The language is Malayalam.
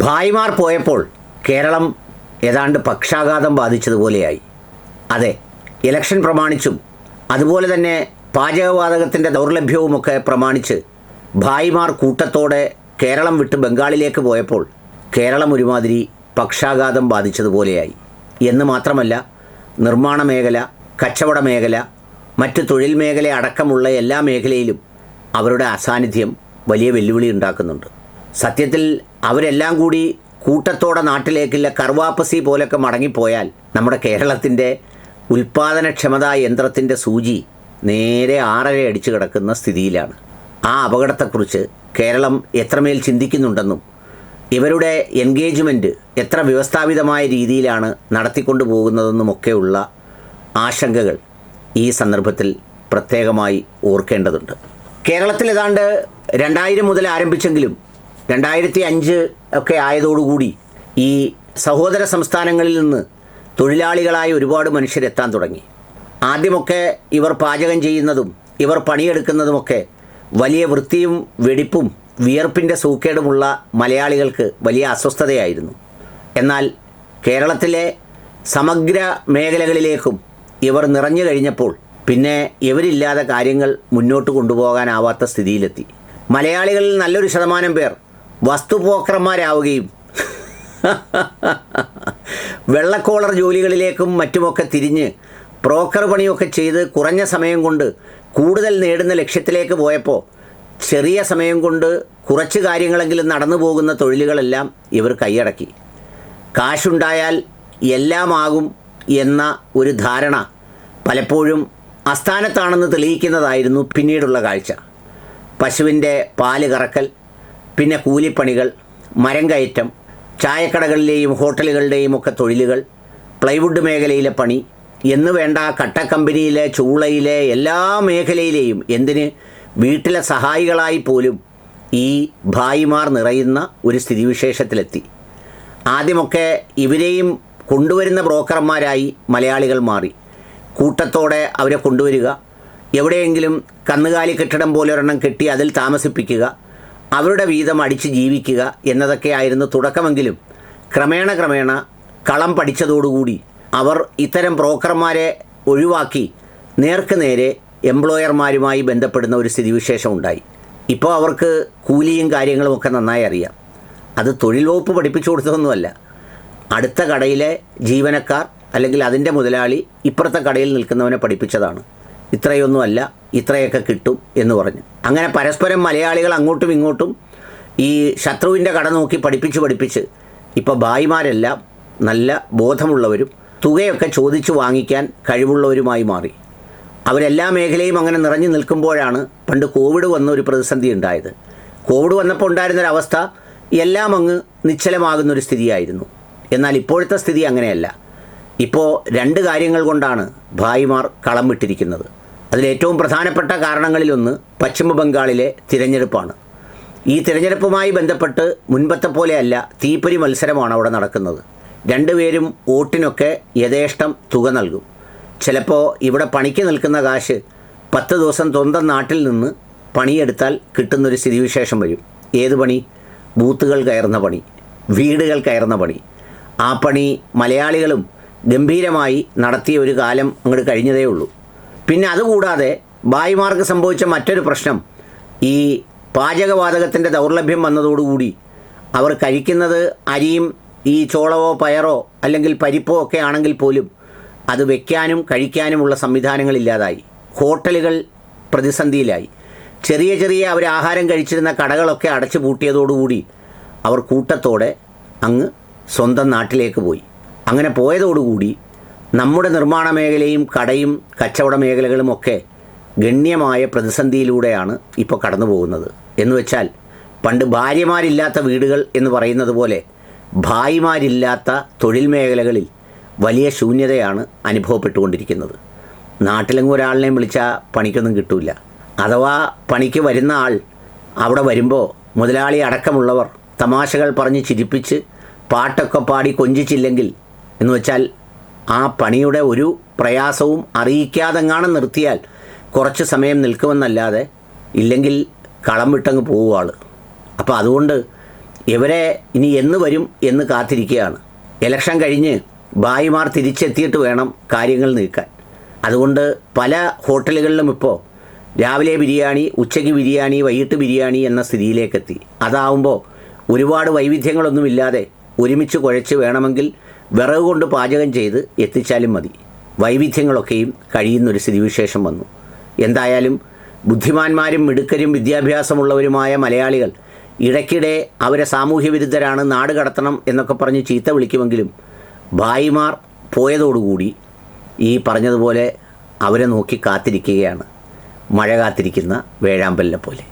ഭായിമാർ പോയപ്പോൾ കേരളം ഏതാണ്ട് പക്ഷാഘാതം ബാധിച്ചതുപോലെയായി. അതെ, ഇലക്ഷൻ പ്രമാണിച്ചും അതുപോലെ തന്നെ പാചകവാതകത്തിൻ്റെ ദൗർലഭ്യവുമൊക്കെ പ്രമാണിച്ച് ഭായിമാർ കൂട്ടത്തോടെ കേരളം വിട്ട് ബംഗാളിലേക്ക് പോയപ്പോൾ കേരളം ഒരുമാതിരി പക്ഷാഘാതം ബാധിച്ചതുപോലെയായി. എന്ന് മാത്രമല്ല, നിർമ്മാണ മേഖല, കച്ചവട മേഖല, മറ്റ് തൊഴിൽ മേഖല അടക്കമുള്ള എല്ലാ മേഖലയിലും അവരുടെ അസാന്നിധ്യം വലിയ വെല്ലുവിളി ഉണ്ടാക്കുന്നുണ്ട്. സത്യത്തിൽ അവരെല്ലാം കൂടി കൂട്ടത്തോടെ നാട്ടിലേക്കുള്ള കർവാപ്പസി പോലൊക്കെ മടങ്ങിപ്പോയാൽ നമ്മുടെ കേരളത്തിൻ്റെ ഉൽപ്പാദനക്ഷമതാ യന്ത്രത്തിൻ്റെ സൂചി നേരെ 6.5 അടിച്ചു കിടക്കുന്ന സ്ഥിതിയിലാണ്. ആ അപകടത്തെക്കുറിച്ച് കേരളം എത്രമേൽ ചിന്തിക്കുന്നുണ്ടെന്നും ഇവരുടെ എൻഗേജ്മെൻറ്റ് എത്ര വ്യവസ്ഥാപിതമായ രീതിയിലാണ് നടത്തിക്കൊണ്ടു പോകുന്നതെന്നുമൊക്കെയുള്ള ആശങ്കകൾ ഈ സന്ദർഭത്തിൽ പ്രത്യേകമായി ഓർക്കേണ്ടതുണ്ട്. കേരളത്തിൽ ഏതാണ്ട് 2000 മുതൽ ആരംഭിച്ചെങ്കിലും 2005 ഒക്കെ ആയതോടുകൂടി ഈ സഹോദര സംസ്ഥാനങ്ങളിൽ നിന്ന് തൊഴിലാളികളായ ഒരുപാട് മനുഷ്യരെത്താൻ തുടങ്ങി. ആദ്യമൊക്കെ ഇവർ പാചകം ചെയ്യുന്നതും ഇവർ പണിയെടുക്കുന്നതുമൊക്കെ വലിയ വൃത്തിയും വെടിപ്പും വിയർപ്പിൻ്റെ സൂക്കേടുമുള്ള മലയാളികൾക്ക് വലിയ അസ്വസ്ഥതയായിരുന്നു. എന്നാൽ കേരളത്തിലെ സമഗ്ര മേഖലകളിലേക്കും ഇവർ നിറഞ്ഞു കഴിഞ്ഞപ്പോൾ പിന്നെ ഇവരില്ലാതെ കാര്യങ്ങൾ മുന്നോട്ട് കൊണ്ടുപോകാനാവാത്ത സ്ഥിതിയിലെത്തി. മലയാളികളിൽ നല്ലൊരു ശതമാനം പേർ വസ്തുപോക്കർമാരാവുകയും വെള്ളക്കോളർ ജോലികളിലേക്കും മറ്റുമൊക്കെ തിരിഞ്ഞ് ബ്രോക്കർ പണിയൊക്കെ ചെയ്ത് കുറഞ്ഞ സമയം കൊണ്ട് കൂടുതൽ നേടുന്ന ലക്ഷ്യത്തിലേക്ക് പോയപ്പോൾ ചെറിയ സമയം കൊണ്ട് കുറച്ച് കാര്യങ്ങളെങ്കിലും നടന്നു പോകുന്ന തൊഴിലുകളെല്ലാം ഇവർ കൈയടക്കി. കാശുണ്ടായാൽ എല്ലാമാകും എന്ന ഒരു ധാരണ പലപ്പോഴും അസ്ഥാനത്താണെന്ന് തെളിയിക്കുന്നതായിരുന്നു പിന്നീടുള്ള കാഴ്ച. പശുവിൻ്റെ പാല് കറക്കൽ, പിന്നെ കൂലിപ്പണികൾ, മരം കയറ്റം, ചായക്കടകളിലെയും ഹോട്ടലുകളുടെയും ഒക്കെ തൊഴിലുകൾ, പ്ലൈവുഡ് മേഖലയിലെ പണി എന്ന് വേണ്ട കട്ടക്കമ്പനിയിലെ, ചൂളയിലെ എല്ലാ മേഖലയിലെയും, എന്തിന് വീട്ടിലെ സഹായികളായി പോലും ഈ ഭായിമാർ നിറയുന്ന ഒരു സ്ഥിതിവിശേഷത്തിലെത്തി. ആദ്യമൊക്കെ ഇവരെയും കൊണ്ടുവരുന്ന ബ്രോക്കർമാരായി മലയാളികൾ മാറി. കൂട്ടത്തോടെ അവരെ കൊണ്ടുവരിക, എവിടെയെങ്കിലും കന്നുകാലി കെട്ടിടം പോലെ ഒരെണ്ണം കെട്ടി അതിൽ താമസിപ്പിക്കുക, അവരുടെ വീതം അടിച്ച് ജീവിക്കുക എന്നതൊക്കെയായിരുന്നു തുടക്കമെങ്കിലും ക്രമേണ കളം പഠിച്ചതോടുകൂടി അവർ ഇത്തരം ബ്രോക്കർമാരെ ഒഴിവാക്കി നേർക്ക് നേരെ എംപ്ലോയർമാരുമായി ബന്ധപ്പെടുന്ന ഒരു സ്ഥിതിവിശേഷം ഉണ്ടായി. ഇപ്പോൾ അവർക്ക് കൂലിയും കാര്യങ്ങളുമൊക്കെ നന്നായി അറിയാം. അത് തൊഴിൽ വകുപ്പ് പഠിപ്പിച്ചു കൊടുത്തതൊന്നുമല്ല. അടുത്ത കടയിലെ ജീവനക്കാർ അല്ലെങ്കിൽ അതിൻ്റെ മുതലാളി ഇപ്പുറത്തെ കടയിൽ നിൽക്കുന്നവനെ പഠിപ്പിച്ചതാണ്. ഇത്രയൊന്നുമല്ല, ഇത്രയൊക്കെ കിട്ടും എന്ന് പറഞ്ഞ് അങ്ങനെ പരസ്പരം മലയാളികൾ അങ്ങോട്ടും ഇങ്ങോട്ടും ഈ ശത്രുവിൻ്റെ കട നോക്കി പഠിപ്പിച്ച് ഇപ്പോൾ ഭായിമാരെല്ലാം നല്ല ബോധമുള്ളവരും തുകയൊക്കെ ചോദിച്ചു വാങ്ങിക്കാൻ കഴിവുള്ളവരുമായി മാറി. അവരെല്ലാ മേഖലയും അങ്ങനെ നിറഞ്ഞു നിൽക്കുമ്പോഴാണ് പണ്ട് കോവിഡ് വന്ന ഒരു പ്രതിസന്ധി ഉണ്ടായത്. കോവിഡ് വന്നപ്പോൾ ഉണ്ടായിരുന്നൊരവസ്ഥ എല്ലാം അങ്ങ് നിശ്ചലമാകുന്നൊരു സ്ഥിതിയായിരുന്നു. എന്നാൽ ഇപ്പോഴത്തെ സ്ഥിതി അങ്ങനെയല്ല. ഇപ്പോൾ 2 കാര്യങ്ങൾ കൊണ്ടാണ് ഭായിമാർ കളം വിട്ടിരിക്കുന്നത്. അതിലേറ്റവും പ്രധാനപ്പെട്ട കാരണങ്ങളിലൊന്ന് പശ്ചിമ ബംഗാളിലെ തിരഞ്ഞെടുപ്പാണ്. ഈ തിരഞ്ഞെടുപ്പുമായി ബന്ധപ്പെട്ട് മുൻപത്തെ പോലെയല്ല, തീപ്പൊരി മത്സരമാണ് അവിടെ നടക്കുന്നത്. 2 പേരും വോട്ടിനൊക്കെ യഥേഷ്ടം തുക നൽകും. ചിലപ്പോൾ ഇവിടെ പണിക്ക് നിൽക്കുന്ന കാശ് 10 ദിവസം സ്വന്തം നാട്ടിൽ നിന്ന് പണിയെടുത്താൽ കിട്ടുന്നൊരു സ്ഥിതിവിശേഷം വരും. ഏത് പണി? ബൂത്തുകൾ കയറുന്ന പണി, വീടുകൾ കയറുന്ന പണി. ആ പണി മലയാളികളും ഗംഭീരമായി നടത്തിയ ഒരു കാലം അങ്ങോട്ട് കഴിഞ്ഞതേ ഉള്ളൂ. പിന്നെ അതുകൂടാതെ ഭായിമാർക്ക് സംഭവിച്ച മറ്റൊരു പ്രശ്നം, ഈ പാചകവാതകത്തിൻ്റെ ദൗർലഭ്യം വന്നതോടുകൂടി അവർ കഴിക്കുന്നത് അരിയും ഈ ചോളവോ പയറോ അല്ലെങ്കിൽ പരിപ്പോ ഒക്കെ ആണെങ്കിൽ പോലും അത് വയ്ക്കാനും കഴിക്കാനുമുള്ള സംവിധാനങ്ങളില്ലാതായി. ഹോട്ടലുകൾ പ്രതിസന്ധിയിലായി. ചെറിയ അവർ ആഹാരം കഴിച്ചിരുന്ന കടകളൊക്കെ അടച്ചു പൂട്ടിയതോടുകൂടി അവർ കൂട്ടത്തോടെ അങ്ങ് സ്വന്തം നാട്ടിലേക്ക് പോയി. അങ്ങനെ പോയതോടുകൂടി നമ്മുടെ നിർമ്മാണ മേഖലയും കടയും കച്ചവട മേഖലകളുമൊക്കെ ഗണ്യമായ പ്രതിസന്ധിയിലൂടെയാണ് ഇപ്പോൾ കടന്നു പോകുന്നത്. എന്നുവെച്ചാൽ പണ്ട് ഭാര്യമാരില്ലാത്ത വീടുകൾ എന്ന് പറയുന്നത് പോലെ ഭായിമാരില്ലാത്ത തൊഴിൽ മേഖലകളിൽ വലിയ ശൂന്യതയാണ് അനുഭവപ്പെട്ടുകൊണ്ടിരിക്കുന്നത്. നാട്ടിലെങ്ങും ഒരാളിനെയും വിളിച്ചാൽ പണിക്കൊന്നും കിട്ടില്ല. അഥവാ പണിക്ക് വരുന്ന ആൾ അവിടെ വരുമ്പോൾ മുതലാളി അടക്കമുള്ളവർ തമാശകൾ പറഞ്ഞ് ചിരിപ്പിച്ച് പാട്ടൊക്കെ പാടി കൊഞ്ചിച്ചില്ലെങ്കിൽ എന്ന് വെച്ചാൽ ആ പണിയുടെ ഒരു പ്രയാസവും അറിയിക്കാതെങ്ങാനും നിർത്തിയാൽ കുറച്ച് സമയം നിൽക്കുമെന്നല്ലാതെ ഇല്ലെങ്കിൽ കളം വിട്ടങ്ങ് പോവുക ആൾ. അപ്പോൾ അതുകൊണ്ട് ഇവരെ ഇനി എന്ന് വരും എന്ന് കാത്തിരിക്കുകയാണ്. ഇലക്ഷൻ കഴിഞ്ഞ് ഭായിമാർ തിരിച്ചെത്തിയിട്ട് വേണം കാര്യങ്ങൾ നീക്കാൻ. അതുകൊണ്ട് പല ഹോട്ടലുകളിലും ഇപ്പോൾ രാവിലെ ബിരിയാണി, ഉച്ചയ്ക്ക് ബിരിയാണി, വൈകിട്ട് ബിരിയാണി എന്ന സ്ഥിതിയിലേക്കെത്തി. അതാവുമ്പോൾ ഒരുപാട് വൈവിധ്യങ്ങളൊന്നുമില്ലാതെ ഒരുമിച്ച് കുഴച്ച് വേണമെങ്കിൽ വിറക് കൊണ്ട് പാചകം ചെയ്ത് എത്തിച്ചാലും മതി. വൈവിധ്യങ്ങളൊക്കെയും കഴിയുന്നൊരു സ്ഥിതിവിശേഷം വന്നു. എന്തായാലും ബുദ്ധിമാന്മാരും മിടുക്കരും വിദ്യാഭ്യാസമുള്ളവരുമായ മലയാളികൾ ഇടയ്ക്കിടെ അവരെ സാമൂഹ്യ വിരുദ്ധരാണ്, നാട് കടത്തണം എന്നൊക്കെ പറഞ്ഞ് ചീത്ത വിളിക്കുമെങ്കിലും ഭായിമാർ പോയതോടുകൂടി ഈ പറഞ്ഞതുപോലെ അവരെ നോക്കി കാത്തിരിക്കുകയാണ്, മഴ കാത്തിരിക്കുന്ന വേഴാമ്പലിനെ പോലെ.